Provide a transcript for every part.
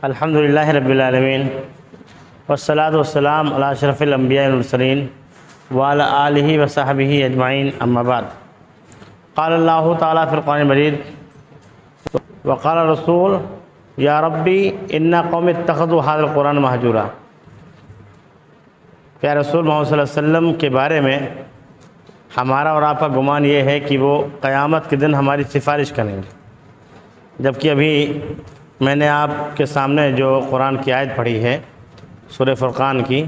الحمدللہ رب العالمین والصلاة والسلام علی اشرف الانبیاء والمرسلین وعلی آلہ وصحبہ اجمعین اما بعد۔ قال اللہ تعالیٰ فی القرآن المجید وقال رسول یا ربی ان قوم اتخذوا ھذا القرآن مہجورا۔ کہ رسول محمد صلی اللہ علیہ وسلم کے بارے میں ہمارا اور آپ کا گمان یہ ہے کہ وہ قیامت کے دن ہماری سفارش کریں گے، جبکہ ابھی میں نے آپ کے سامنے جو قرآن کی آیت پڑھی ہے سورہ فرقان کی،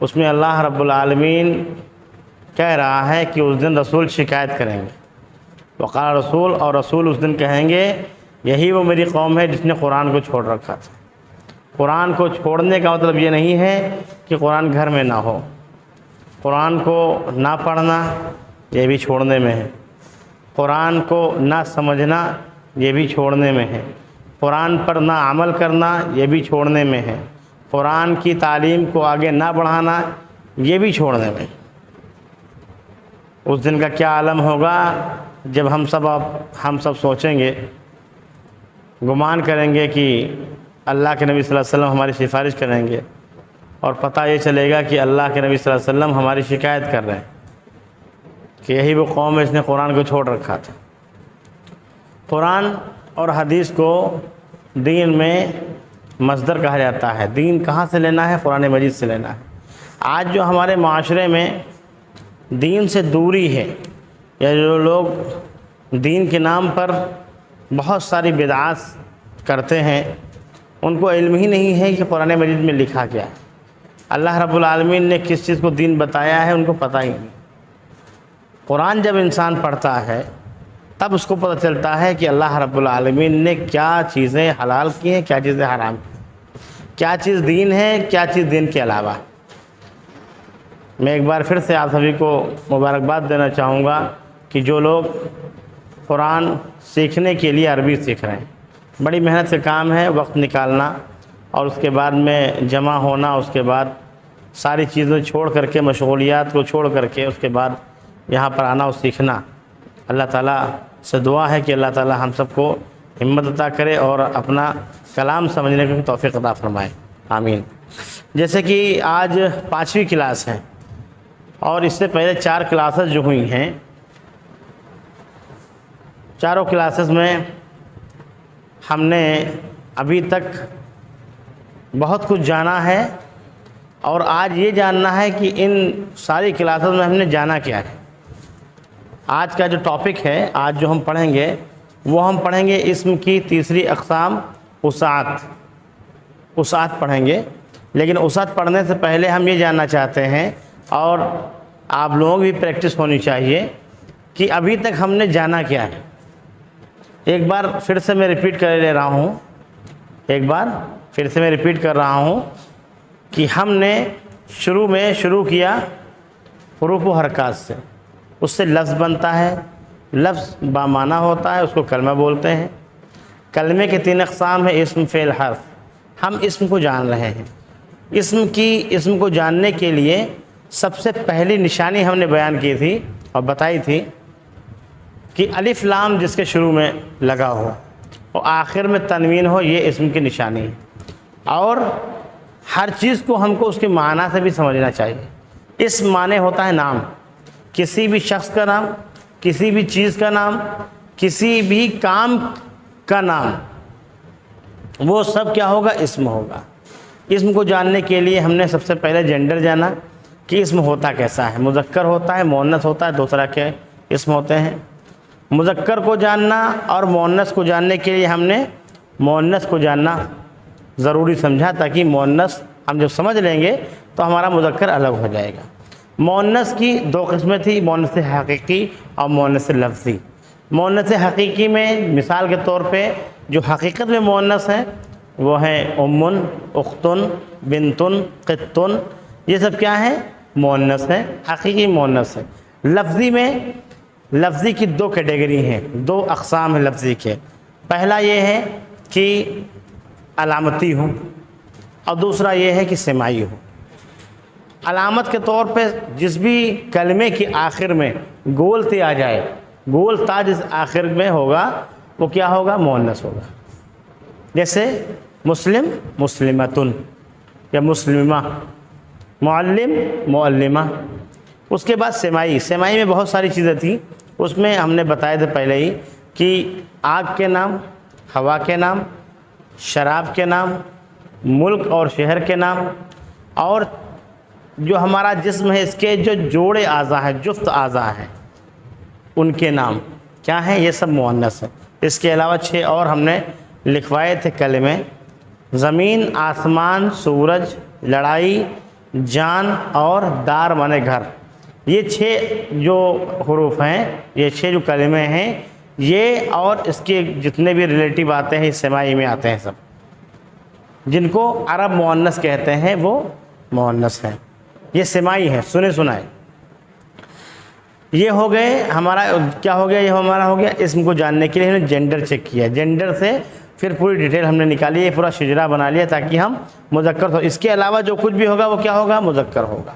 اس میں اللہ رب العالمین کہہ رہا ہے کہ اس دن رسول شکایت کریں گے۔ وقال رسول، اور رسول اس دن کہیں گے یہی وہ میری قوم ہے جس نے قرآن کو چھوڑ رکھا تھا۔ قرآن کو چھوڑنے کا مطلب یہ نہیں ہے کہ قرآن گھر میں نہ ہو، قرآن کو نہ پڑھنا یہ بھی چھوڑنے میں ہے، قرآن کو نہ سمجھنا یہ بھی چھوڑنے میں ہے، قرآن پر نہ عمل کرنا یہ بھی چھوڑنے میں ہے، قرآن کی تعلیم کو آگے نہ بڑھانا یہ بھی چھوڑنے میں۔ اس دن کا کیا عالم ہوگا جب ہم سب سوچیں گے، گمان کریں گے کہ اللہ کے نبی صلی اللہ علیہ وسلم ہماری سفارش کریں گے، اور پتہ یہ چلے گا کہ اللہ کے نبی صلی اللہ علیہ وسلم ہماری شکایت کر رہے ہیں کہ یہی وہ قوم ہے جس نے قرآن کو چھوڑ رکھا تھا۔ قرآن اور حدیث کو دین میں مصدر کہا جاتا ہے۔ دین کہاں سے لینا ہے؟ قرآن مجید سے لینا ہے۔ آج جو ہمارے معاشرے میں دین سے دوری ہے، یا جو لوگ دین کے نام پر بہت ساری بدعات کرتے ہیں، ان کو علم ہی نہیں ہے کہ قرآن مجید میں لکھا کیا ہے، اللہ رب العالمین نے کس چیز کو دین بتایا ہے، ان کو پتہ ہی نہیں۔ قرآن جب انسان پڑھتا ہے تب اس کو پتہ چلتا ہے کہ اللہ رب العالمین نے کیا چیزیں حلال کی ہیں، کیا چیزیں حرام کی، کیا چیز دین ہے، کیا چیز دین کے علاوہ۔ میں ایک بار پھر سے آپ سبھی کو مبارکباد دینا چاہوں گا کہ جو لوگ قرآن سیکھنے کے لیے عربی سیکھ رہے ہیں، بڑی محنت سے کام ہے، وقت نکالنا اور اس کے بعد میں جمع ہونا، اس کے بعد ساری چیزیں چھوڑ کر کے، مشغولیات کو چھوڑ کر کے اس کے بعد یہاں پر آنا اور سیکھنا۔ اللہ تعالیٰ سے دعا ہے کہ اللہ تعالیٰ ہم سب کو ہمت عطا کرے اور اپنا کلام سمجھنے کی توفیق عطا فرمائے، آمین۔ جیسے کہ آج 5ویں کلاس ہے، اور اس سے پہلے 4 کلاسز جو ہوئی ہیں، چاروں کلاسز میں ہم نے ابھی تک بہت کچھ جانا ہے، اور آج یہ جاننا ہے کہ ان ساری کلاسز میں ہم نے جانا کیا ہے۔ آج کا جو ٹاپک ہے، آج جو ہم پڑھیں گے وہ ہم پڑھیں گے اسم کی تیسری اقسام، وسعت پڑھیں گے۔ لیکن وسعت پڑھنے سے پہلے ہم یہ جاننا چاہتے ہیں، اور آپ لوگوں کی بھی پریکٹس ہونی چاہیے، کہ ابھی تک ہم نے جانا کیا ہے۔ ایک بار پھر سے میں ریپیٹ کر لے رہا ہوں، کر رہا ہوں کہ ہم نے شروع کیا حروف و حرکات سے، اس سے لفظ بنتا ہے، لفظ بامعنی ہوتا ہے، اس کو کلمہ بولتے ہیں۔ کلمے کے 3 اقسام ہیں، اسم، فعل، حرف۔ ہم اسم کو جان رہے ہیں۔ اسم کو جاننے کے لیے سب سے پہلی نشانی ہم نے بیان کی تھی اور بتائی تھی کہ الف لام جس کے شروع میں لگا ہو اور آخر میں تنوین ہو، یہ اسم کی نشانی ہے۔ اور ہر چیز کو ہم کو اس کے معنی سے بھی سمجھنا چاہیے۔ اسم معنی ہوتا ہے نام، کسی بھی شخص کا نام، کسی بھی چیز کا نام، کسی بھی کام کا نام، وہ سب کیا ہوگا؟ اسم ہوگا۔ اسم کو جاننے کے لیے ہم نے سب سے پہلے جینڈر جانا کہ اسم ہوتا کیسا ہے، مذکر ہوتا ہے، مؤنث ہوتا ہے، 2 طرح کے اسم ہوتے ہیں۔ مذکر کو جاننا اور مؤنث کو جاننے کے لیے ہم نے مؤنث کو جاننا ضروری سمجھا، تاکہ مؤنث ہم جب سمجھ لیں گے تو ہمارا مذکر الگ ہو جائے گا۔ مؤنث کی 2 قسمیں تھیں، مؤنث حقیقی اور مؤنث لفظی۔ مؤنث حقیقی میں مثال کے طور پہ جو حقیقت میں مؤنث ہیں وہ ہیں امن، اختن، بنتن، قطن، یہ سب کیا ہیں؟ مؤنث ہیں، حقیقی مؤنث ہیں۔ لفظی کی 2 کیٹیگری ہیں، 2 اقسام ہیں لفظی کے۔ پہلا یہ ہے کہ علامتی ہوں، اور دوسرا یہ ہے کہ سماعی ہوں۔ علامت کے طور پہ جس بھی کلمے کی آخر میں گول تے آ جائے، گول تا جس آخر میں ہوگا وہ کیا ہوگا؟ مؤنث ہوگا۔ جیسے مسلم مسلمتن یا مسلمہ، معلم معلمہ۔ اس کے بعد سمائی، سمائی میں بہت ساری چیزیں تھیں، اس میں ہم نے بتایا تھا پہلے ہی کہ آگ کے نام، ہوا کے نام، شراب کے نام، ملک اور شہر کے نام، اور جو ہمارا جسم ہے اس کے جو جوڑے اعضاء ہیں، جفت اعضاء ہیں، ان کے نام کیا ہیں، یہ سب مؤنث ہیں۔ اس کے علاوہ 6 اور ہم نے لکھوائے تھے کلمے: زمین، آسمان، سورج، لڑائی، جان اور دار مانے گھر۔ یہ 6 جو حروف ہیں، یہ 6 جو کلمے ہیں، یہ اور اس کے جتنے بھی ریلیٹیو آتے ہیں سمائی میں آتے ہیں، سب جن کو عرب مؤنث کہتے ہیں وہ مؤنث ہیں، یہ سمائی ہے، سنے سنائے۔ یہ ہو گئے ہمارا، کیا ہو گیا، یہ ہمارا ہو گیا اسم کو جاننے کے لیے ہم نے جینڈر چیک کیا، جینڈر سے پھر پوری ڈیٹیل ہم نے نکالی، یہ پورا شجرہ بنا لیا تاکہ ہم مذکر ہو، اس کے علاوہ جو کچھ بھی ہوگا وہ کیا ہوگا، مذکر ہوگا۔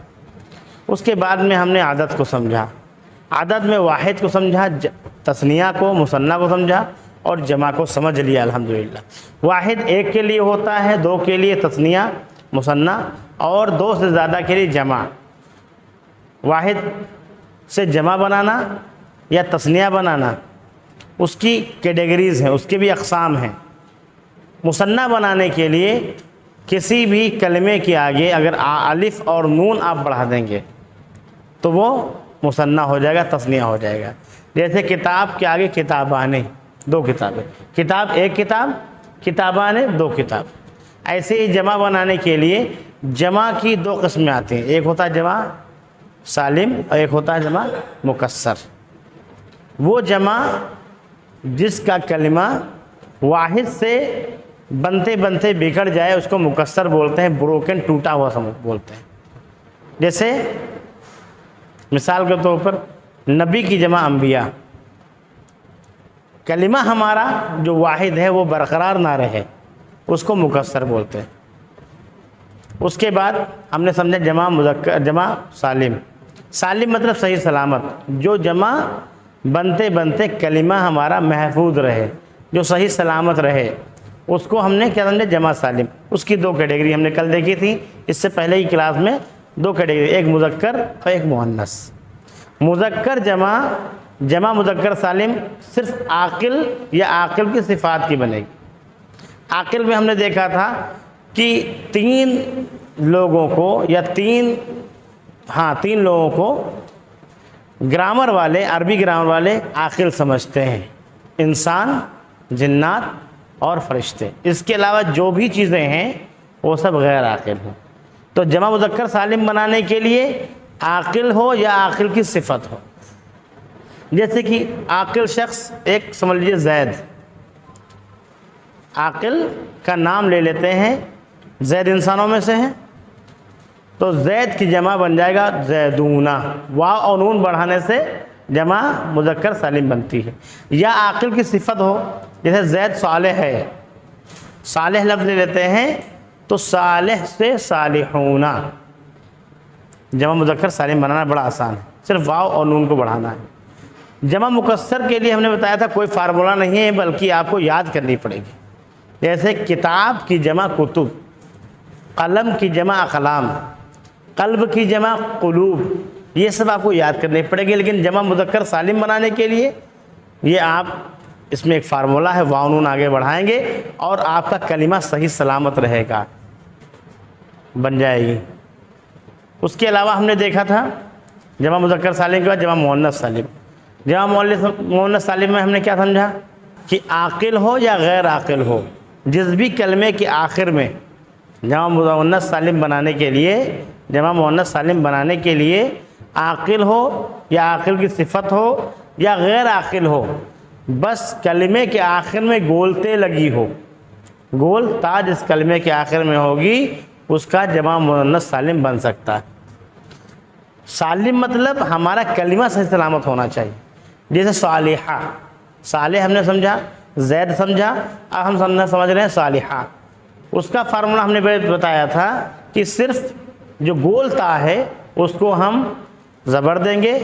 اس کے بعد میں ہم نے عدد کو سمجھا، عدد میں واحد کو سمجھا، تثنیہ کو، مثنیٰ کو سمجھا اور جمع کو سمجھ لیا الحمدللہ۔ واحد 1 کے لیے ہوتا ہے، 2 کے لیے تثنیہ مثنیٰ اور 2 سے زیادہ کے لیے جمع۔ واحد سے جمع بنانا یا تثنیہ بنانا اس کی کیٹیگریز ہیں، اس کے بھی اقسام ہیں۔ مثنیٰ بنانے کے لیے کسی بھی کلمے کے آگے اگر الف اور نون آپ بڑھا دیں گے تو وہ مثنیٰ ہو جائے گا، تثنیہ ہو جائے گا۔ جیسے کتاب کے آگے کتابان، 2 کتابیں، کتاب 1 کتاب، کتابان 2 کتاب۔ ایسے ہی جمع بنانے کے لیے جمع کی 2 قسمیں آتی ہیں، ایک ہوتا ہے جمع سالم اور ایک ہوتا ہے جمع مکسر۔ وہ جمع جس کا کلمہ واحد سے بنتے بنتے بگڑ جائے اس کو مکسر بولتے ہیں، بروکن، ٹوٹا ہوا بولتے ہیں۔ جیسے مثال کے طور پر نبی کی جمع انبیاء، کلمہ ہمارا جو واحد ہے وہ برقرار نہ رہے اس کو مکسر بولتے ہیں۔ اس کے بعد ہم نے سمجھا جمع مذکر، جمع سالم، سالم مطلب صحیح سلامت، جو جمع بنتے بنتے کلمہ ہمارا محفوظ رہے، جو صحیح سلامت رہے، اس کو ہم نے کیا سمجھا، جمع سالم۔ اس کی 2 کیٹیگری ہم نے کل دیکھی تھی، اس سے پہلے ہی کلاس میں 2 کیٹیگری، ایک مذکر اور ایک مؤنث۔ مذکر جمع، جمع مذکر سالم صرف عاقل یا عاقل کی صفات کی بنے گی۔ عاقل میں ہم نے دیکھا تھا کہ 3 لوگوں کو یا 3 لوگوں کو گرامر والے، عربی گرامر والے عاقل سمجھتے ہیں: انسان، جنات اور فرشتے۔ اس کے علاوہ جو بھی چیزیں ہیں وہ سب غیر عاقل ہیں۔ تو جمع مذکر سالم بنانے کے لیے عاقل ہو یا عاقل کی صفت ہو۔ جیسے کہ عاقل شخص، ایک سمجھ لیجیے زید، عاقل کا نام لے لیتے ہیں، زید انسانوں میں سے ہیں تو زید کی جمع بن جائے گا زیدونہ، واو اور نون بڑھانے سے جمع مذکر سالم بنتی ہے۔ یا عاقل کی صفت ہو، جیسے زید صالح ہے، صالح لفظ لے لیتے ہیں تو صالح سے صالحون، جمع مذکر سالم بنانا بڑا آسان ہے، صرف واو اور نون کو بڑھانا ہے۔ جمع مکسر کے لیے ہم نے بتایا تھا کوئی فارمولہ نہیں ہے بلکہ آپ کو یاد کرنی پڑے گی۔ جیسے کتاب کی جمع کتب، قلم کی جمع اقلام، قلب کی جمع قلوب، یہ سب آپ کو یاد کرنی پڑے گی۔ لیکن جمع مذکر سالم بنانے کے لیے یہ آپ، اس میں ایک فارمولہ ہے، واو نون آگے بڑھائیں گے اور آپ کا کلمہ صحیح سلامت رہے گا، بن جائے گی۔ اس کے علاوہ ہم نے دیکھا تھا جمع مذکر سالم کے بعد جمع مؤنث سالم۔ جمع مؤنث سالم میں ہم نے کیا سمجھا کہ عاقل ہو یا غیر عاقل ہو، جس بھی کلمے کے آخر میں جمع مؤنث سالم بنانے کے لیے، جمع مؤنث سالم بنانے کے لیے عاقل ہو یا عاقل کی صفت ہو یا غیر عاقل ہو، بس کلمے کے آخر میں گولتے لگی ہو، گول تا جس کلمے کے آخر میں ہوگی اس کا جمع مؤنث سالم بن سکتا ہے۔ سالم مطلب ہمارا کلمہ صحیح سلامت ہونا چاہیے۔ جیسے صالحہ، صالح ہم نے سمجھا، زید سمجھا، اب ہم سمجھ رہے ہیں صالحہ۔ اس کا فارمولہ ہم نے بتایا تھا کہ صرف جو گول تا ہے اس کو ہم زبر دیں گے،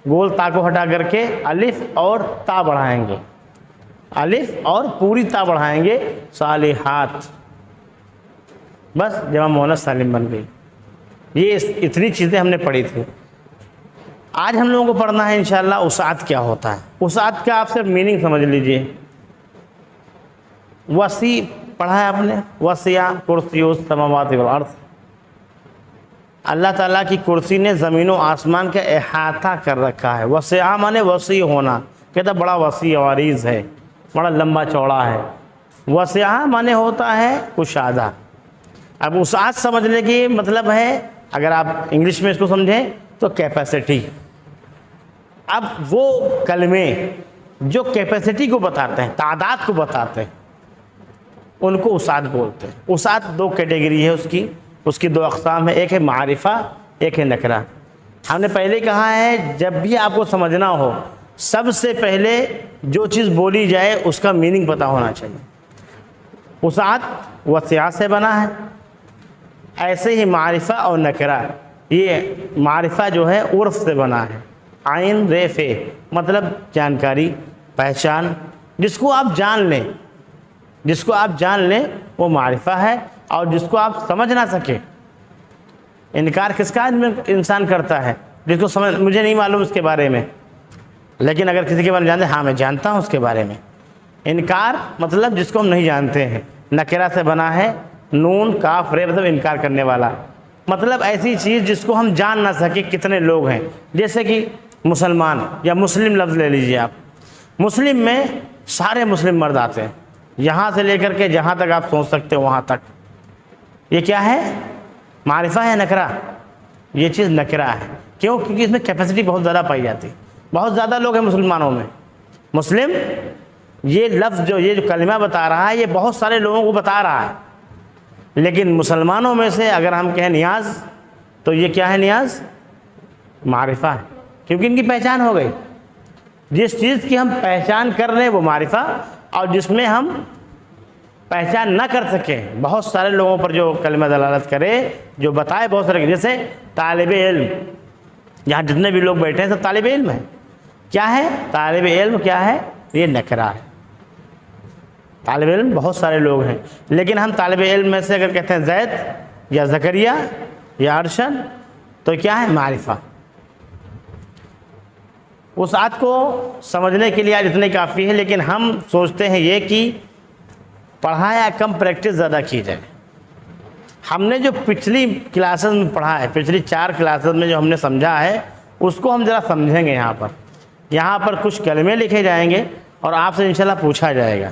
گول تا کو ہٹا کر کے الف اور تا بڑھائیں گے، الف اور پوری تا بڑھائیں گے، صالحات۔ بس جمع مؤنث سالم بن گئی۔ یہ اتنی چیزیں ہم نے پڑھی تھی۔ آج ہم لوگوں کو پڑھنا ہے انشاءاللہ وسعت کیا ہوتا ہے۔ وسعت کا آپ صرف میننگ سمجھ لیجئے۔ وسیع پڑھا ہے آپ نے، وسع کرسی السماوات والارض۔ اللہ تعالیٰ کی کرسی نے زمین و آسمان کا احاطہ کر رکھا ہے۔ وسع مانے وسیع ہونا، کہتا بڑا وسیع و عریض ہے، بڑا لمبا چوڑا ہے۔ وسع مانے ہوتا ہے کشادہ۔ اب وسعت سمجھنے کی مطلب ہے، اگر آپ انگلش میں اس کو سمجھیں تو کیپیسٹی۔ اب وہ کلمے جو کیپیسٹی کو بتاتے ہیں، تعداد کو بتاتے ہیں، ان کو وسعت بولتے ہیں۔ وسعت دو کیٹیگری ہے اس کی دو اقسام ہے، ایک ہے معرفہ، ایک ہے نکرہ۔ ہم نے پہلے کہا ہے جب بھی آپ کو سمجھنا ہو سب سے پہلے جو چیز بولی جائے اس کا میننگ پتہ ہونا چاہیے۔ وسعت وسع سے بنا ہے، ایسے ہی معرفہ اور نکرہ، یہ معرفہ جو ہے عرف سے بنا ہے، عین ریفے مطلب جانکاری، پہچان، جس کو آپ جان لیں وہ معرفہ ہے، اور جس کو آپ سمجھ نہ سکے۔ انکار کس کا انسان کرتا ہے؟ جس کو مجھے نہیں معلوم اس کے بارے میں، لیکن اگر کسی کے بارے میں جانتے ہیں، ہاں میں جانتا ہوں اس کے بارے میں۔ انکار مطلب جس کو ہم نہیں جانتے ہیں، نکرہ سے بنا ہے، نون کاف رے مطلب انکار کرنے والا، مطلب ایسی چیز جس کو ہم جان نہ سکے کتنے لوگ ہیں۔ جیسے کہ مسلمان یا مسلم لفظ لے لیجئے آپ، مسلم میں سارے مسلم مرد آتے ہیں، یہاں سے لے کر کے جہاں تک آپ سوچ سکتے ہو وہاں تک۔ یہ کیا ہے؟ معرفہ ہے نکرہ؟ یہ چیز نکرہ ہے۔ کیوں؟ کیونکہ اس میں کیپیسٹی بہت زیادہ پائی جاتی ہے، بہت زیادہ لوگ ہیں مسلمانوں میں۔ مسلم یہ لفظ یہ جو کلمہ بتا رہا ہے، یہ بہت سارے لوگوں کو بتا رہا ہے، لیکن مسلمانوں میں سے اگر ہم کہیں نیاز، تو یہ کیا ہے؟ نیاز معرفہ ہے، کیونکہ ان کی پہچان ہو گئی۔ جس چیز کی ہم پہچان کر رہے ہیں وہ معرفہ، اور جس میں ہم پہچان نہ کر سکے، بہت سارے لوگوں پر جو کلمہ دلالت کرے، جو بتائے بہت سارے، جیسے طالب علم، یہاں جتنے بھی لوگ بیٹھے ہیں سب طالب علم ہیں۔ کیا ہے طالب علم؟ کیا ہے؟ یہ نکرہ ہے۔ طالب علم بہت سارے لوگ ہیں، لیکن ہم طالب علم میں سے اگر کہتے ہیں زید یا زکریا یا ارشد، تو کیا ہے؟ معرفہ۔ وسعت کو سمجھنے کے لیے آج اتنے کافی ہے، لیکن ہم سوچتے ہیں یہ کہ پڑھایا کم، پریکٹس زیادہ کی جائے۔ ہم نے جو پچھلی کلاسز میں پڑھا ہے، پچھلی 4 کلاسز میں جو ہم نے سمجھا ہے، اس کو ہم ذرا سمجھیں گے۔ یہاں پر کچھ کلمے لکھے جائیں گے اور آپ سے انشاءاللہ پوچھا جائے گا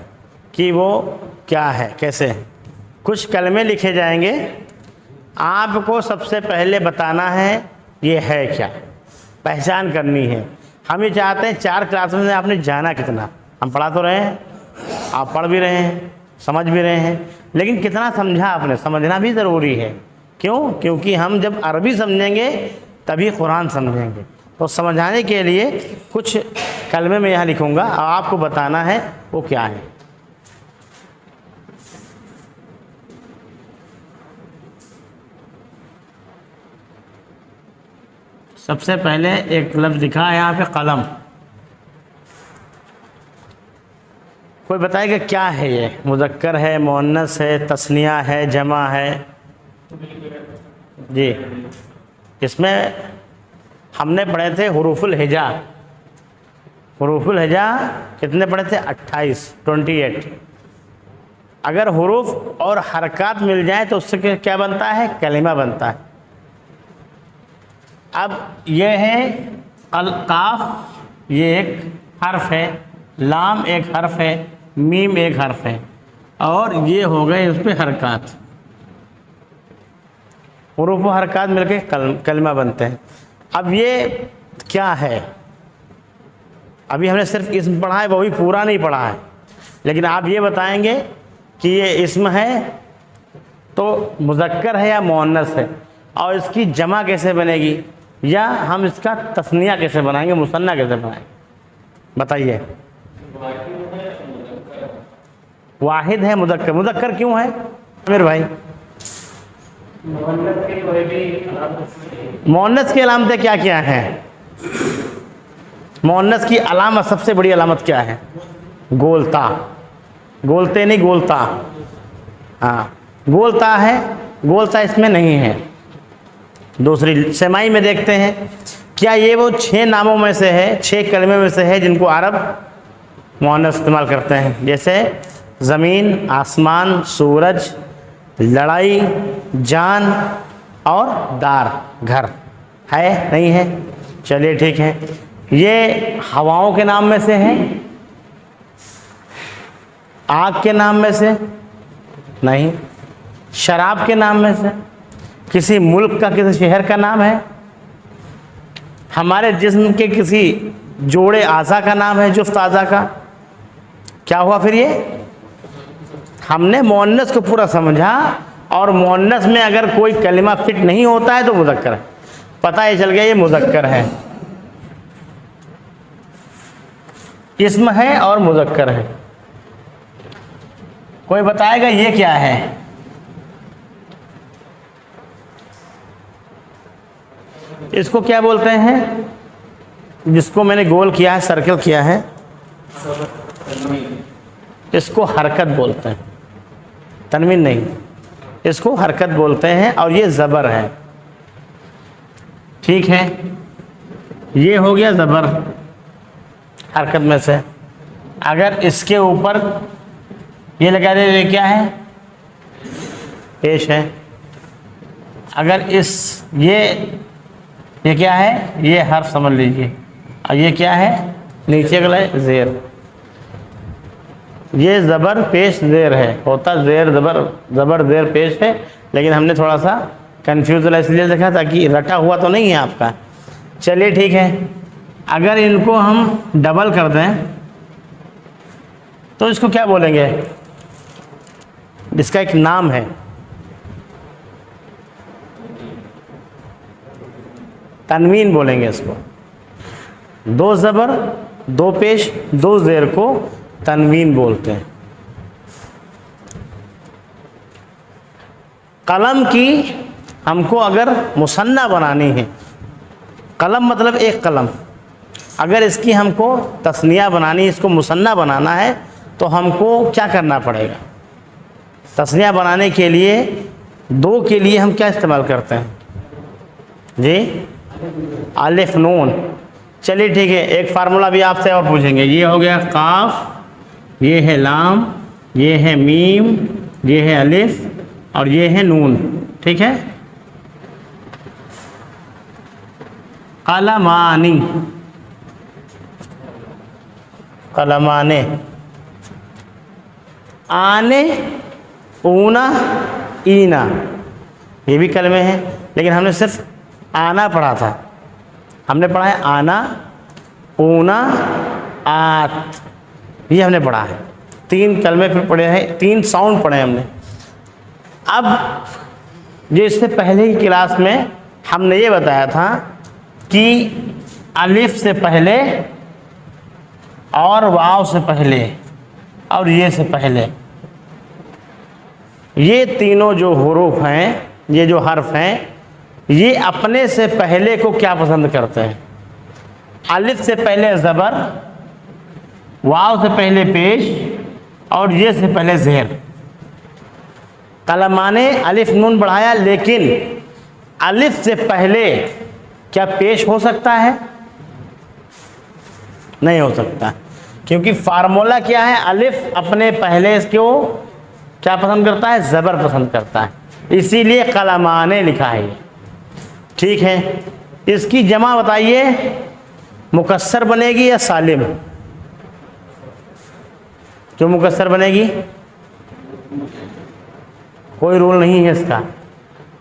کہ وہ کیا ہے، کیسے ہیں۔ کچھ کلمے لکھے جائیں گے، آپ کو سب سے پہلے بتانا ہے یہ ہے کیا، پہچان کرنی ہے۔ ہم یہ چاہتے ہیں 4 کلاسز میں آپ نے جانا کتنا، ہم پڑھا تو رہے ہیں، آپ پڑھ بھی رہے ہیں، سمجھ بھی رہے ہیں، لیکن کتنا سمجھا آپ نے، سمجھنا بھی ضروری ہے۔ کیوں؟ کیونکہ ہم جب عربی سمجھیں گے تبھی قرآن سمجھیں گے۔ تو سمجھانے کے لیے کچھ کلمے میں یہاں لکھوں گا اور آپ کو بتانا ہے وہ کیا ہے۔ سب سے پہلے ایک لفظ لکھا ہے یہاں پہ، قلم۔ کوئی بتائے گا کیا ہے یہ؟ مذکر ہے، مؤنث ہے، تثنیہ ہے، جمع ہے؟ جی، اس میں ہم نے پڑھے تھے حروف الہجا۔ حروف الہجا کتنے پڑھے تھے؟ 28۔ اگر حروف اور حرکات مل جائیں تو اس سے کیا بنتا ہے؟ کلمہ بنتا ہے۔ اب یہ ہے قاف، یہ ایک حرف ہے، لام ایک حرف ہے، میم ایک حرف ہے، اور یہ ہو گئے اس پہ حرکات۔ حروف و حرکات مل کے کلمہ بنتے ہیں۔ اب یہ کیا ہے؟ ابھی ہم نے صرف اسم پڑھا ہے، وہ بھی پورا نہیں پڑھا ہے، لیکن آپ یہ بتائیں گے کہ یہ اسم ہے تو مذکر ہے یا مؤنث ہے، اور اس کی جمع کیسے بنے گی، یا ہم اس کا تثنیہ کیسے بنائیں گے، مثنیٰ کیسے بنائیں گے؟ بتائیے۔ واحد ہے، مذکر۔ مذکر کیوں ہے عامر بھائی؟ مؤنث کی علامتیں کیا کیا ہیں؟ مؤنث کی علامت، سب سے بڑی علامت کیا ہے؟ گولتا۔ گولتے نہیں، گولتا۔ ہاں، گولتا ہے گول سا اس میں نہیں ہے۔ دوسری سیمائی میں دیکھتے ہیں، کیا یہ وہ 6 ناموں میں سے ہے، 6 کلمے میں سے ہے جن کو عرب مؤنث استعمال کرتے ہیں، جیسے زمین، آسمان، سورج، لڑائی، جان اور دار، گھر؟ ہے نہیں ہے؟ چلیے ٹھیک ہے۔ یہ ہواؤں کے نام میں سے ہے، آگ کے نام میں سے نہیں، شراب کے نام میں سے، کسی ملک کا، کسی شہر کا نام ہے، ہمارے جسم کے کسی جوڑے اعضاء کا نام ہے، جفت اعضاء کا؟ کیا ہوا پھر؟ یہ ہم نے مؤنث کو پورا سمجھا، اور مؤنث میں اگر کوئی کلمہ فٹ نہیں ہوتا ہے تو مذکر ہے، پتہ یہ چل گیا یہ مذکر ہے، اسم ہے اور مذکر ہے۔ کوئی بتائے گا یہ کیا ہے؟ اس کو کیا بولتے ہیں؟ جس کو میں نے گول کیا ہے، سرکل کیا ہے، اس کو حرکت بولتے ہیں، تنوین نہیں، اس کو حرکت بولتے ہیں، اور یہ زبر ہے، ٹھیک ہے؟ یہ ہو گیا زبر حرکت میں سے۔ اگر اس کے اوپر یہ لگا دے یہ کیا ہے؟ پیش ہے۔ اگر یہ کیا ہے؟ یہ حرف سمجھ لیجئے، اور یہ کیا ہے؟ نیچے گلا ہے زیر، یہ زبر پیش زیر ہے، ہوتا زیر زبر، زبر زیر پیش ہے، لیکن ہم نے تھوڑا سا کنفیوز اس لیے دیکھا تاکہ رٹا ہوا تو نہیں ہے آپ کا۔ چلیے ٹھیک ہے، اگر ان کو ہم ڈبل کر دیں تو اس کو کیا بولیں گے؟ اس کا ایک نام ہے، تنوین بولیں گے اس کو۔ 2 زبر 2 پیش 2 زیر کو تنوین بولتے ہیں۔ قلم کی ہم کو اگر مثنیٰ بنانی ہے، قلم مطلب ایک قلم، اگر اس کی ہم کو تثنیہ بنانی، اس کو مثنیٰ بنانا ہے تو ہم کو کیا کرنا پڑے گا؟ تثنیہ بنانے کے لیے 2 کے لیے ہم کیا استعمال کرتے ہیں جی؟ الف نون۔ چلیے ٹھیک ہے، ایک فارمولہ بھی آپ سے اور پوچھیں گے، یہ ہو گیا قاف، یہ ہے لام، یہ ہے میم، یہ ہے الف اور یہ ہے نون، ٹھیک ہے؟ قلمانی، قلمانے، آنے، اونا، اینا، یہ بھی کلمے ہیں، لیکن ہم نے صرف آنا پڑھا تھا، ہم نے پڑھا ہے آنا، اونا، آت، یہ ہم نے پڑھا ہے، 3 کلمے پھر پڑھے ہیں، 3 ساؤنڈ پڑھے ہم نے۔ اب جو اس سے پہلے کی کلاس میں ہم نے یہ بتایا تھا کہ الف سے پہلے اور واو سے پہلے اور یہ سے پہلے، یہ تینوں جو حروف ہیں، یہ جو حرف ہیں، یہ اپنے سے پہلے کو کیا پسند کرتے ہیں؟ الف سے پہلے زبر، واو سے پہلے پیش اور یہ سے پہلے زیر۔ قلمانے الف نون بڑھایا، لیکن الف سے پہلے کیا پیش ہو سکتا ہے؟ نہیں ہو سکتا، کیونکہ فارمولہ کیا ہے؟ الف اپنے پہلے اس کو کیا پسند کرتا ہے؟ زبر پسند کرتا ہے، اسی لیے قلمانے لکھا ہے۔ ٹھیک ہے، اس کی جمع بتائیے، مکسر بنے گی یا سالم؟ کیوں مکسر بنے گی؟ کوئی رول نہیں ہے اس کا،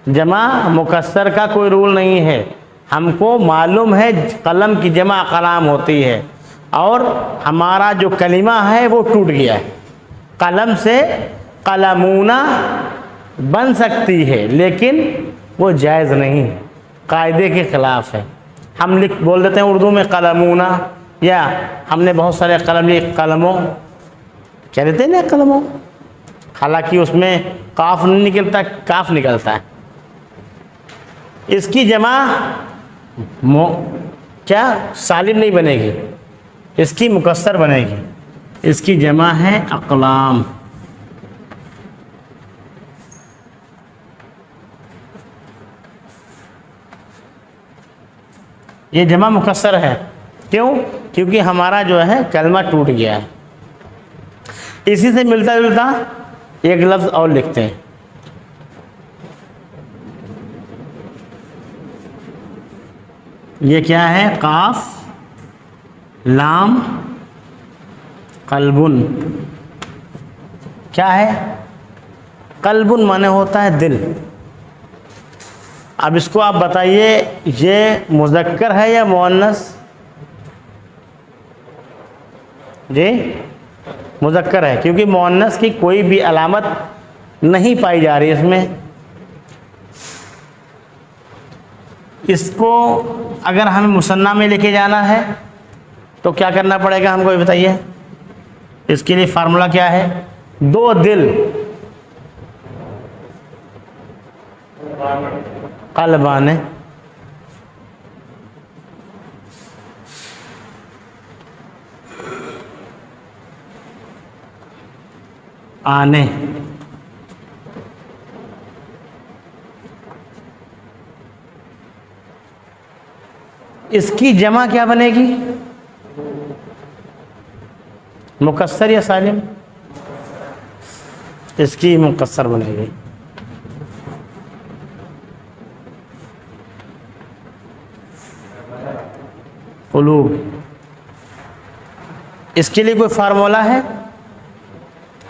جمع مکسر کا کوئی رول نہیں ہے، ہم کو معلوم ہے قلم کی جمع قلام ہوتی ہے، اور ہمارا جو کلمہ ہے وہ ٹوٹ گیا ہے، قلم سے قلمونا بن سکتی ہے لیکن وہ جائز نہیں، قاعدے کے خلاف ہے۔ ہم بول دیتے ہیں اردو میں قلمونا، یا ہم نے بہت سارے قلم لکھ قلموں کہہ دیتے ہیں نا قلموں، حالانکہ اس میں قاف نہیں نکلتا، کاف نکلتا ہے۔ اس کی جمع کیا سالم نہیں بنے گی، اس کی مکسر بنے گی، اس کی جمع ہے اقلام۔ یہ جمع مکسر ہے. کیوں؟ کیونکہ ہمارا جو ہے کلمہ ٹوٹ گیا ہے. اسی سے ملتا جلتا ایک لفظ اور لکھتے ہیں. یہ کیا ہے؟ قاف لام قلبن. کیا ہے؟ قلبن مانے ہوتا ہے دل. اب اس کو آپ بتائیے یہ مذکر ہے یا مؤنث؟ جی مذکر ہے، کیونکہ مؤنث کی کوئی بھی علامت نہیں پائی جا رہی اس میں. اس کو اگر ہمیں مثنیٰ میں لے کے جانا ہے تو کیا کرنا پڑے گا ہم کو یہ بتائیے. اس کے لیے فارمولا کیا ہے؟ دو دل قلبان آنے. اس کی جمع کیا بنے گی؟ مکسر یا سالم؟ اس کی مکسر بنے گی. قلوب. اس کے لیے کوئی فارمولا ہے؟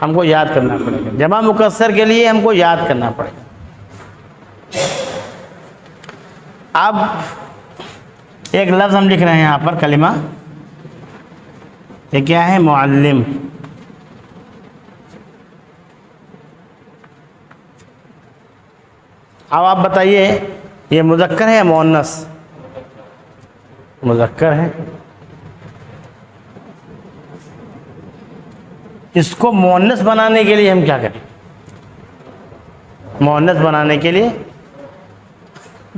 ہم کو یاد کرنا پڑے گا. جمع مکسر کے لیے ہم کو یاد کرنا پڑے گا. اب ایک لفظ ہم لکھ رہے ہیں یہاں پر کلمہ. یہ کیا ہے؟ معلم. اب آپ بتائیے یہ مذکر ہے یا مؤنث؟ مذکر ہے. اس کو مؤنث بنانے کے لیے ہم کیا کریں؟ مؤنث بنانے کے لیے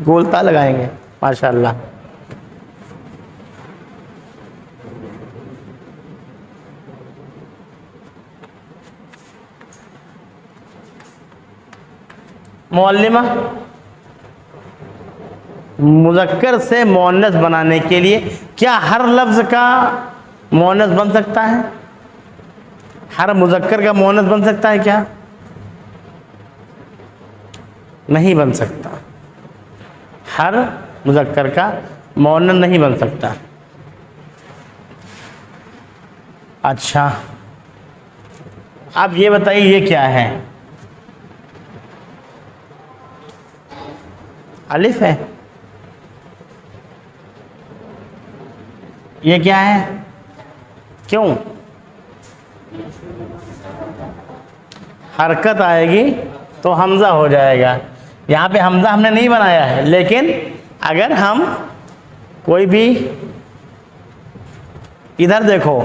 گولتا لگائیں گے. ماشاءاللہ. معلمہ. مذکر سے مؤنث بنانے کے لیے کیا ہر لفظ کا مؤنث بن سکتا ہے؟ ہر مذکر کا مؤنث بن سکتا ہے کیا؟ نہیں بن سکتا. ہر مذکر کا مؤنث نہیں بن سکتا. اچھا اب یہ بتائیے یہ کیا ہے؟ الف ہے. یہ کیا ہے؟ کیوں؟ حرکت آئے گی تو حمزہ ہو جائے گا. یہاں پہ حمزہ ہم نے نہیں بنایا ہے، لیکن اگر ہم کوئی بھی ادھر دیکھو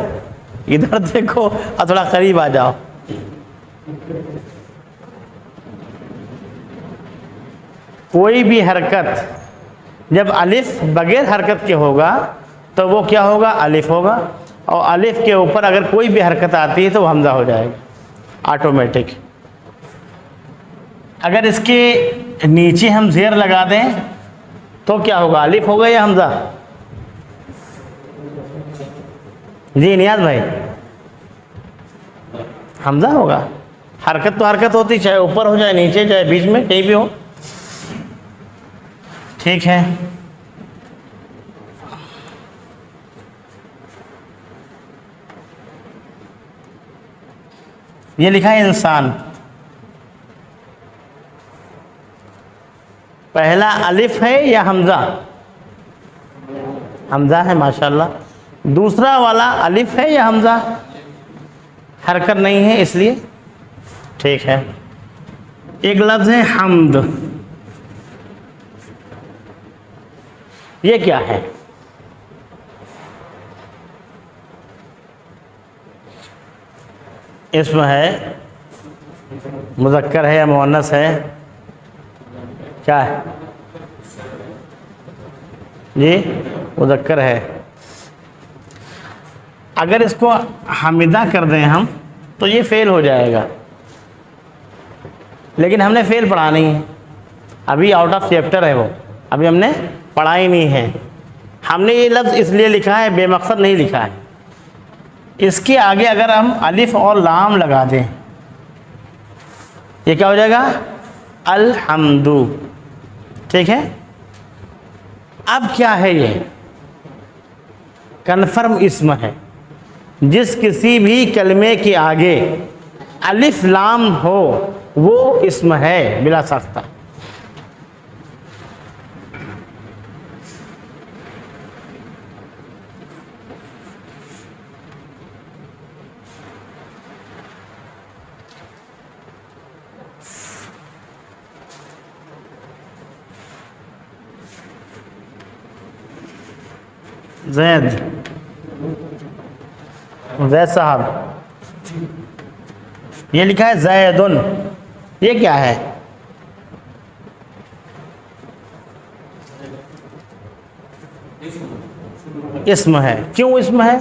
اور تھوڑا قریب آ جاؤ. کوئی بھی حرکت جب الف بغیر حرکت کے ہوگا تو وہ کیا ہوگا؟ الف ہوگا. اور الف کے اوپر اگر کوئی بھی حرکت آتی ہے تو وہ حمزہ ہو جائے گا آٹومیٹک. اگر اس کے نیچے ہم زیر لگا دیں تو کیا ہوگا؟ الف ہوگا یا حمزہ؟ جی نیاز بھائی حمزہ ہوگا. حرکت تو حرکت ہوتی، چاہے اوپر ہو، چاہے نیچے، چاہے بیچ میں، کہیں بھی ہو. ٹھیک ہے. یہ لکھا ہے انسان. پہلا الف ہے یا حمزہ؟ حمزہ ہے. ماشاءاللہ. دوسرا والا الف ہے یا حمزہ؟ حرکت نہیں ہے اس لیے. ٹھیک ہے. ایک لفظ ہے حمد. یہ کیا ہے؟ اسم ہے، مذکر ہے یا مؤنث ہے؟ کیا ہے؟ جی مذکر ہے. اگر اس کو حمیدہ کر دیں ہم تو یہ فعل ہو جائے گا، لیکن ہم نے فعل پڑھا نہیں ہے. ابھی آؤٹ آف چیپٹر ہے وہ، ابھی ہم نے پڑھا ہی نہیں ہے. ہم نے یہ لفظ اس لیے لکھا ہے، بے مقصد نہیں لکھا ہے. اس کے آگے اگر ہم الف اور لام لگا دیں یہ کیا ہو جائے گا؟ الحمد. ٹھیک ہے. اب کیا ہے؟ یہ کنفرم اسم ہے. جس کسی بھی کلمے کے آگے الف لام ہو وہ اسم ہے بلا ساختہ. زید، زید صاحب، یہ لکھا ہے زیدن، یہ کیا ہے؟ اسم ہے. کیوں اسم ہے؟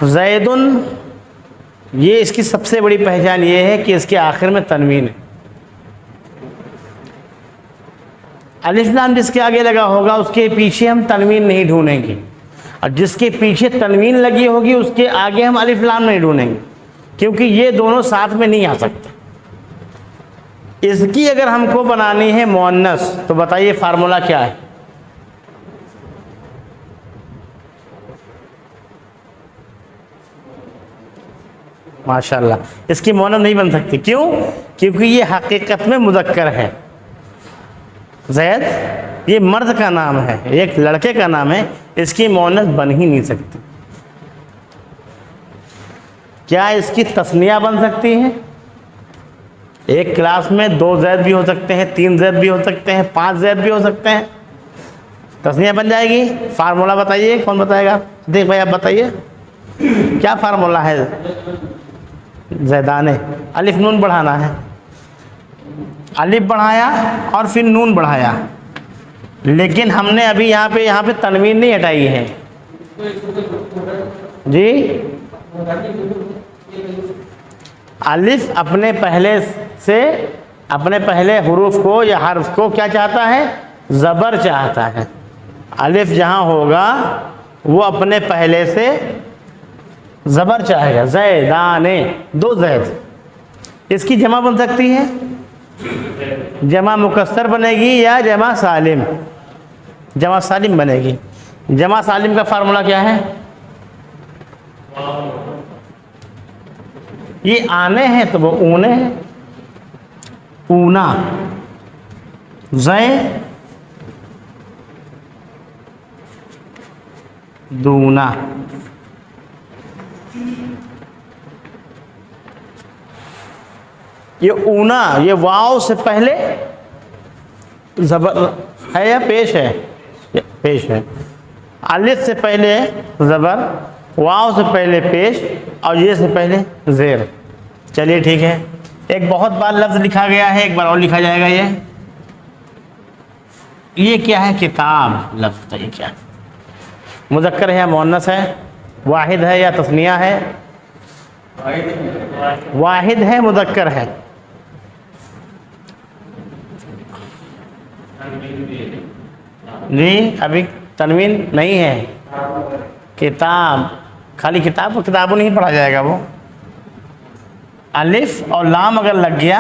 زیدن، یہ اس کی سب سے بڑی پہچان یہ ہے کہ اس کے آخر میں تنوین ہے. الف لام جس کے آگے لگا ہوگا اس کے پیچھے ہم تنوین نہیں ڈھونڈیں گے، اور جس کے پیچھے تنوین لگی ہوگی اس کے آگے ہم الف لام نہیں ڈھونڈیں گے، کیونکہ یہ دونوں ساتھ میں نہیں آ سکتے. اس کی اگر ہم کو بنانی ہے مؤنث تو بتائیے فارمولہ کیا ہے؟ ماشاءاللہ، اس کی مؤنث نہیں بن سکتی. کیوں؟ کیونکہ یہ حقیقت میں مذکر ہے. زید یہ مرد کا نام ہے، ایک لڑکے کا نام ہے، اس کی مؤنث بن ہی نہیں سکتی. کیا اس کی تثنیہ بن سکتی ہے؟ ایک کلاس میں 2 زید بھی ہو سکتے ہیں، 3 زید بھی ہو سکتے ہیں، 5 زید بھی ہو سکتے ہیں. تثنیہ بن جائے گی. فارمولہ بتائیے، کون بتائے گا؟ دیکھ بھائی آپ بتائیے کیا فارمولہ ہے؟ زیدانے، الف نون بڑھانا ہے. الف بڑھایا اور پھر نون بڑھایا، لیکن ہم نے ابھی یہاں پہ تنوین نہیں ہٹائی ہے. جی، الف اپنے پہلے حروف کو یا حرف کو کیا چاہتا ہے؟ زبر چاہتا ہے. الف جہاں ہوگا وہ اپنے پہلے سے زبر چاہے گا. زیدانے، 2 زید. اس کی جمع بن سکتی ہے؟ جمع مکسر بنے گی یا جمع سالم؟ جمع سالم بنے گی. جمع سالم کا فارمولہ کیا ہے؟ یہ آنے ہیں تو وہ اونے ہیں. اونا، دونا. یہ اونا، یہ واو سے پہلے زبر ہے یا پیش ہے؟ پیش ہے. الف سے پہلے زبر، واو سے پہلے پیش، اور یہ سے پہلے زیر. چلیے ٹھیک ہے. ایک بہت بار لفظ لکھا گیا ہے، ایک بار اور لکھا جائے گا. یہ کیا ہے؟ کتاب لفظ. یہ کیا ہے؟ مذکر ہے یا مؤنث ہے؟ واحد ہے یا تثنیہ ہے؟ واحد ہے، مذکر ہے. نہیں، ابھی تنوین نہیں ہے. کتاب، خالی کتاب نہیں پڑھا جائے گا. وہ الف اور لام اگر لگ گیا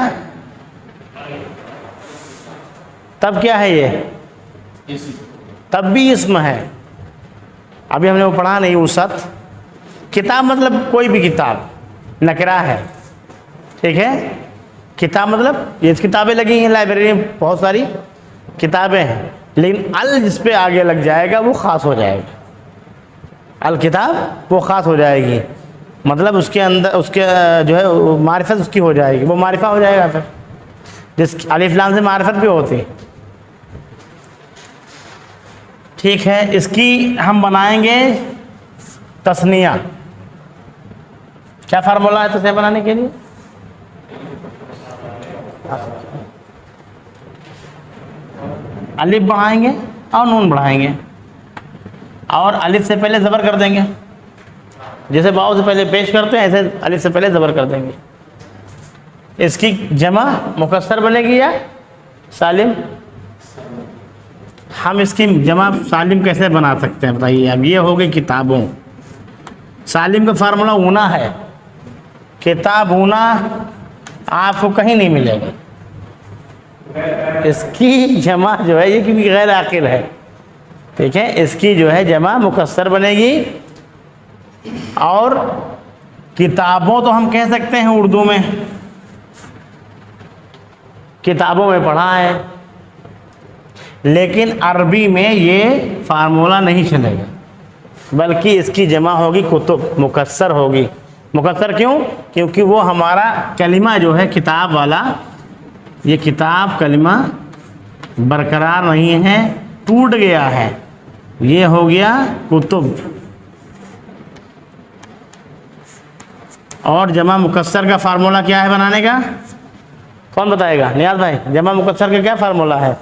تب کیا ہے؟ یہ تب بھی اسم ہے. ابھی ہم نے وہ پڑھا نہیں. وسط، کتاب مطلب کوئی بھی کتاب، نکرہ ہے. ٹھیک ہے. کتاب مطلب یہ کتابیں لگی ہیں لائبریری میں، بہت ساری کتابیں ہیں، لیکن ال جس پہ آگے لگ جائے گا وہ خاص ہو جائے گا. الکتاب وہ خاص ہو جائے گی، مطلب اس کے اندر اس کے جو ہے معرفت اس کی ہو جائے گی، وہ معرفہ ہو جائے گا. پھر جس الف لام سے معرفت بھی ہوتی. ٹھیک ہے. اس کی ہم بنائیں گے تثنیہ. کیا فارمولہ ہے تثنیہ بنانے کے لیے؟ الف بڑھائیں گے اور نون بڑھائیں گے، اور الف سے پہلے زبر کر دیں گے. جیسے واو سے پہلے پیش کرتے ہیں ایسے الف سے پہلے زبر کر دیں گے. اس کی جمع مکسر بنے گی یا سالم؟ ہم اس کی جمع سالم کیسے بنا سکتے ہیں بتائیے؟ اب یہ ہو گئی کتابوں. سالم کا فارمولہ اونا ہے. کتاب اونا آپ کو کہیں نہیں ملے گا. اس کی جمع جو ہے یہ کیونکہ غیر عاقل ہے، ٹھیک ہے، اس کی جو ہے جمع مکسر بنے گی. اور کتابوں تو ہم کہہ سکتے ہیں اردو میں، کتابوں میں پڑھا ہے، لیکن عربی میں یہ فارمولہ نہیں چلے گا، بلکہ اس کی جمع ہوگی کتب، مکسر ہوگی. مکسر کیوں؟ کیونکہ وہ ہمارا کلمہ جو ہے کتاب والا، یہ کتاب کلمہ برقرار نہیں ہے، ٹوٹ گیا ہے، یہ ہو گیا کتب. اور جمع مکسر کا فارمولہ کیا ہے بنانے کا؟ کون بتائے گا؟ نیاز بھائی، جمع مکسر کا کیا فارمولہ ہے؟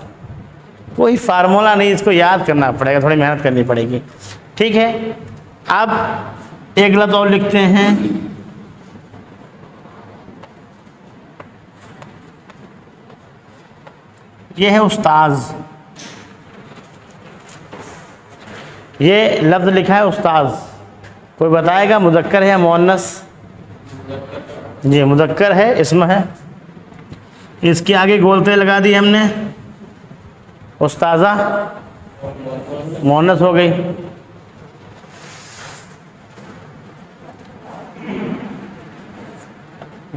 کوئی فارمولہ نہیں، اس کو یاد کرنا پڑے گا، تھوڑی محنت کرنی پڑے گی. ٹھیک ہے، اب ایک لفظ اور لکھتے ہیں. یہ ہے استاذ. یہ لفظ لکھا ہے استاذ، کوئی بتائے گا مذکر ہے یا مؤنث؟ جی مذکر ہے، اسم ہے. اس کے آگے گولتے لگا دی ہم نے، استاذہ مؤنث ہو گئی.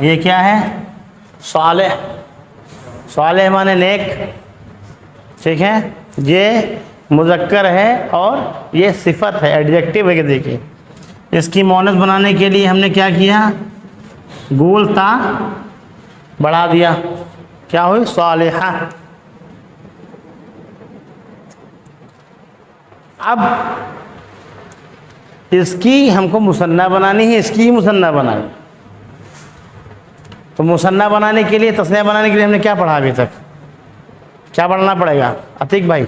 یہ کیا ہے؟ صالح. صالح مانے نیک، ٹھیک ہے، یہ مذکر ہے اور یہ صفت ہے، ایڈجیکٹو ہے. کہ دیکھیے اس کی مؤنث بنانے کے لیے ہم نے کیا کیا؟ گول تا بڑھا دیا، کیا ہوئی؟ صالحہ. اب اس کی ہم کو مثنیٰ بنانی ہے، اس کی ہی مثنیٰ بنانی. تو مثنیٰ بنانے کے لیے، تثنیہ بنانے کے لیے ہم نے کیا پڑھا ابھی تک؟ کیا پڑھنا پڑے گا عتیق بھائی؟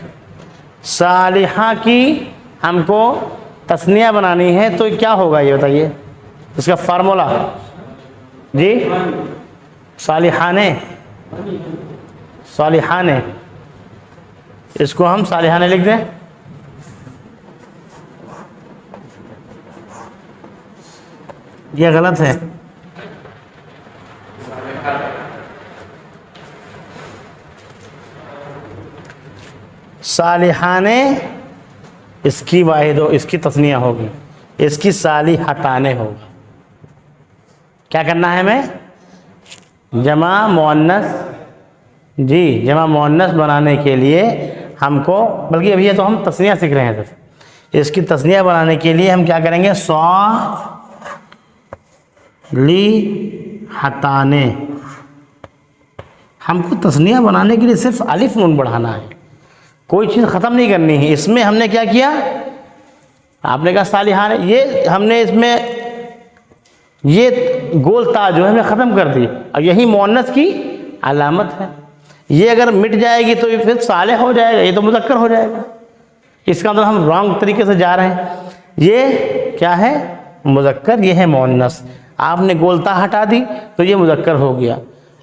صالحہ کی ہم کو تثنیہ بنانی ہے، تو کیا ہوگا یہ بتائیے اس کا فارمولہ؟ جی صالحانے. صالحانے، اس کو ہم صالحانے لکھ دیں. یہ غلط ہے. صالحانے اس کی واحد ہو، اس کی تثنیہ ہوگی، اس کی صالحتانے ہوگی. کیا کرنا ہے ہمیں؟ جمع مؤنث، جی جمع مؤنث بنانے کے لیے ہم کو، بلکہ ابھی یہ تو ہم تثنیہ سیکھ رہے ہیں. اس کی تثنیہ بنانے کے لیے ہم کیا کریں گے؟ صالحتانے. ہم کو تثنیہ بنانے کے لیے صرف الف نون بڑھانا ہے، کوئی چیز ختم نہیں کرنی ہے. اس میں ہم نے کیا کیا؟ آپ نے کہا صالحانے، یہ ہم نے اس میں یہ گول تا جو ہے ہمیں ختم کر دی، اور یہی مؤنث کی علامت ہے. یہ اگر مٹ جائے گی تو یہ پھر صالح ہو جائے گا، یہ تو مذکر ہو جائے گا. اس کا مطلب ہم رانگ طریقے سے جا رہے ہیں. یہ کیا ہے؟ مذکر، یہ ہے مؤنث. آپ نے گولتا ہٹا دی تو یہ مذکر ہو گیا.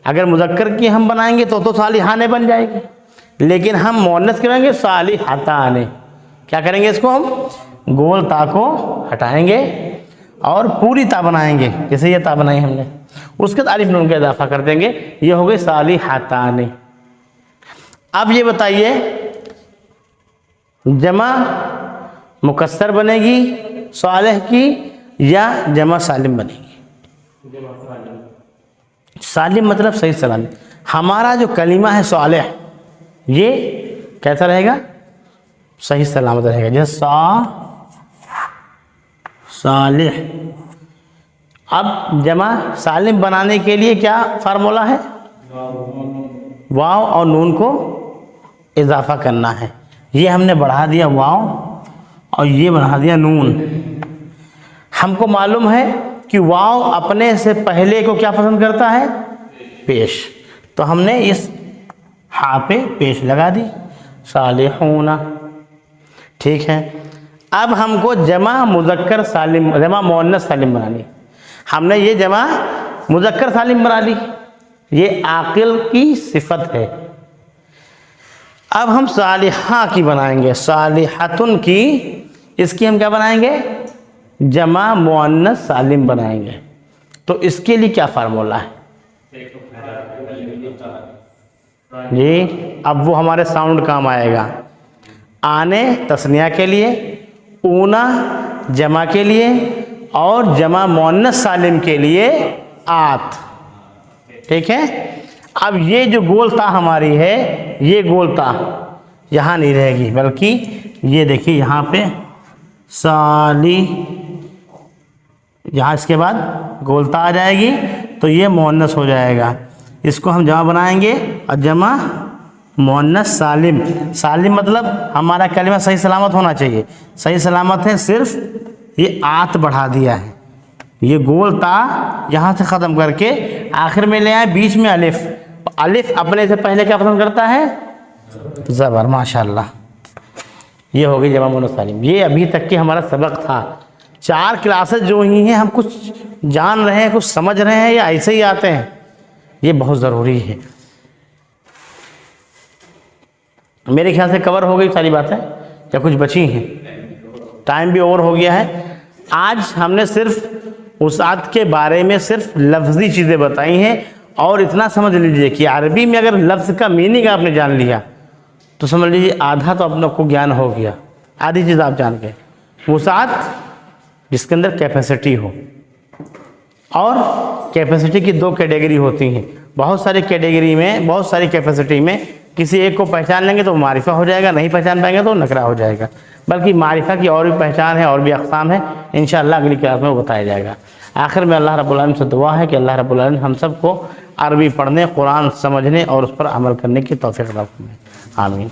اگر مذکر کی ہم بنائیں گے تو صالحانے بن جائے گی، لیکن ہم مؤنث کریں گے صالحتانے. کیا کریں گے؟ اس کو ہم گول تا کو ہٹائیں گے اور پوری تا بنائیں گے، جیسے یہ تا بنائی ہم نے، اس کے الف نون کا اضافہ کر دیں گے، یہ ہو گئے صالحتانے. اب یہ بتائیے جمع مکسر بنے گی صالح کی یا جمع سالم بنے گی؟ سالم مطلب صحیح سلامت. ہمارا جو کلمہ ہے صالح، یہ کیسا رہے گا؟ صحیح سلامت رہے گا. جیسے صالح. اب جمع سالم بنانے کے لیے کیا فارمولہ ہے؟ واو اور نون کو اضافہ کرنا ہے. یہ ہم نے بڑھا دیا واو اور یہ بڑھا دیا نون. ہم کو معلوم ہے کہ واو اپنے سے پہلے کو کیا پسند کرتا ہے؟ پیش. تو ہم نے اس ہا پہ پیش لگا دی، صالحون. ٹھیک ہے، اب ہم کو جمع مذکر سالم، جمع مؤنث سالم بنانی. ہم نے یہ جمع مذکر سالم بنا لی، یہ عاقل کی صفت ہے۔ اب ہم صالحہ کی بنائیں گے، صالحتن کی، اس کی ہم کیا بنائیں گے؟ جمع مؤنث سالم بنائیں گے۔ تو اس کے لیے کیا فارمولہ ہے جی؟ اب وہ ہمارے ساؤنڈ کام آئے گا۔ آنے تثنیہ کے لیے، اونا جمع کے لیے، اور جمع مؤنث سالم کے لیے آت۔ ٹھیک ہے؟ اب یہ جو گولتا ہماری ہے، یہ گولتا یہاں نہیں رہے گی، بلکہ یہ دیکھیے یہاں پہ صالی، یہاں اس کے بعد گولتا آ جائے گی تو یہ مؤنث ہو جائے گا۔ اس کو ہم جمع بنائیں گے، اور جمع مؤنث سالم۔ سالم مطلب ہمارا کلمہ صحیح سلامت ہونا چاہیے۔ صحیح سلامت ہے، صرف یہ آت بڑھا دیا ہے، یہ گول تا یہاں سے ختم کر کے آخر میں لے آئے، بیچ میں الف۔ الف اپنے سے پہلے کیا پسند کرتا ہے؟ زبر۔ ماشاءاللہ، یہ ہو گئی جمع مؤنث سالم۔ یہ ابھی تک کہ ہمارا سبق تھا۔ 4 کلاسز جو ہی ہیں، ہم کچھ جان رہے ہیں، کچھ سمجھ رہے ہیں، یا ایسے ہی آتے ہیں؟ یہ بہت ضروری ہے۔ میرے خیال سے کور ہو گئی ساری باتیں، یا کچھ بچی ہیں؟ ٹائم بھی اوور ہو گیا ہے۔ آج ہم نے صرف وسعت کے بارے میں صرف لفظی چیزیں بتائی ہیں، اور اتنا سمجھ لیجئے کہ عربی میں اگر لفظ کا میننگ آپ نے جان لیا تو سمجھ لیجئے آدھا تو اپنا کو گیان ہو گیا، آدھی چیز آپ جان گئے۔ وسعت جس کے اندر کیپیسٹی ہو، اور کیپیسٹی کی 2 کیٹیگری ہوتی ہیں۔ بہت ساری کیٹیگری میں، بہت ساری کیپیسٹی میں کسی ایک کو پہچان لیں گے تو معرفہ ہو جائے گا، نہیں پہچان پائیں گے تو نکرہ ہو جائے گا۔ بلکہ معرفہ کی اور بھی پہچان ہے، اور بھی اقسام ہے، انشاءاللہ اگلی کلاس میں وہ بتایا جائے گا۔ آخر میں اللہ رب العالمین سے دعا ہے کہ اللہ رب العالمین ہم سب کو عربی پڑھنے، قرآن سمجھنے اور اس پر عمل کرنے کی توفیق عطا فرمائے۔ آمین۔